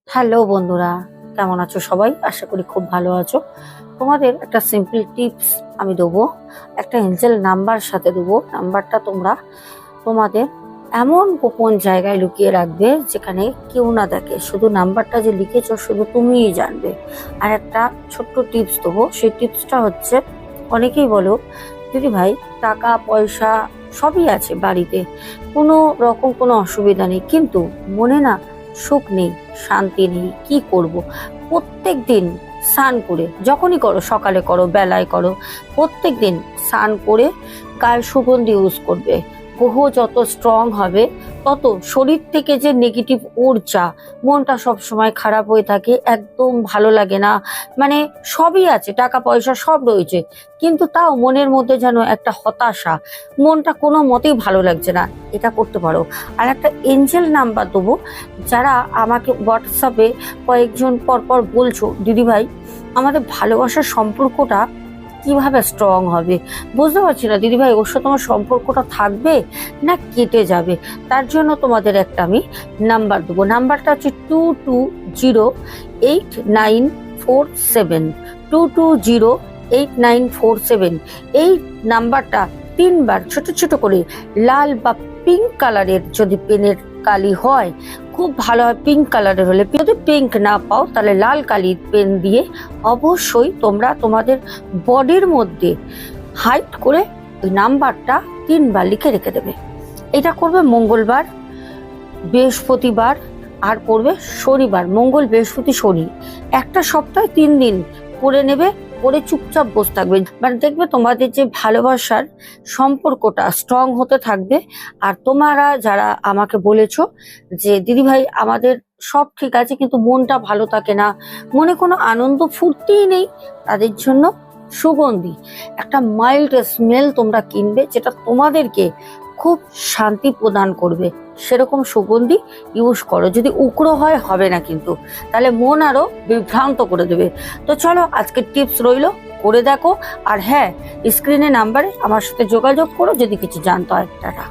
Hello বন্ধুরা, কেমন আছো সবাই? আশা করি খুব ভালো আছো। তোমাদের একটা সিম্পল টিপস আমি দেবো, একটা এঞ্জেল নাম্বার সাথে দেবো। নাম্বারটা তোমরা তোমাদের এমন গোপন জায়গায় লুকিয়ে রাখবে যেখানে কেউ না দেখে, শুধু নাম্বারটা যে লিখেছো শুধু তুমিই জানবে। আর একটা ছোট্ট টিপস দেবো, সেই টিপসটা হচ্ছে, অনেকেই বলো দিদি ভাই টাকা পয়সা সবই আছে বাড়িতে, কোনো রকম কোনো অসুবিধা নেই, কিন্তু মনে না সুখ নেই, শান্তি নেই, কি করব? প্রত্যেক দিন স্নান করে, যখনই করো, সকালে করো বেলায় করো, প্রত্যেক দিন স্নান করে গায়ে সুগন্ধি ইউজ করবে। গ্রহ যত স্ট্রং হবে তত শরীর থেকে যে নেগেটিভ ঊর্জা, মনটা সব সময় খারাপ হয়ে থাকে, একদম ভালো লাগে না, মানে সবই আছে, টাকা পয়সা সব রয়েছে, কিন্তু তাও মনের মধ্যে যেন একটা হতাশা, মনটা কোনো মতেই ভালো লাগছে না। এটা করতে পারো। আর একটা এঞ্জেল নাম্বার দেবো, যারা আমাকে হোয়াটসঅ্যাপে কয়েকজন পরপর বলছো দিদি ভাই আমাদের ভালোবাসার সম্পর্কটা কিভাবে স্ট্রং হবে, বুঝতে পারছি না দিদি ভাই, ওর সাথে আমার সম্পর্কটা থাকবে না কেটে যাবে। তার জন্য তোমাদের একটা আমি নাম্বার দেবো। নাম্বারটা হচ্ছে 22089472208947। এই নাম্বারটা 3বার ছোট ছোট করে লাল বা পিঙ্ক কালারের, যদি পেনের কালি হয় খুব ভালো হয়, পিঙ্ক কালারের হলে, যদি পিঙ্ক না পাও তাহলে লাল কালির পেন দিয়ে অবশ্যই তোমরা তোমাদের বডির মধ্যে হাইট করে ওই নাম্বারটা 3বার লিখে রেখে দেবে। এটা করবে মঙ্গলবার, বৃহস্পতিবার, আর করবে শনিবার। মঙ্গল বৃহস্পতি শনি, একটা সপ্তাহে 3 দিন করে নেবে, করে চুপচাপ বসে থাকবে, মানে দেখবে তোমাদের যে ভালোবাসার সম্পর্কটা স্ট্রং হতে থাকবে। আর তোমরা যারা আমাকে বলেছো যে দিদি ভাই আমাদের সব ঠিক আছে কিন্তু মনটা ভালো থাকে না, মনে কোনো আনন্দ ফুর্তিই নেই, তাদের জন্য সুগন্ধি একটা মাইল্ড স্মেল তোমরা কিনবে, যেটা তোমাদেরকে খুব শান্তি প্রদান করবে। সেরকম সুগন্ধি ইউজ করো, যদি উগ্র হয় হবে না কিন্তু, তাহলে মন আরো বিভ্রান্ত করে দেবে। তো চলো আজকের টিপস রইলো, করে দেখো। আর হ্যাঁ, স্ক্রিনে নাম্বারে আমার সাথে যোগাযোগ করো যদি কিছু জানতে হয়। টাটা।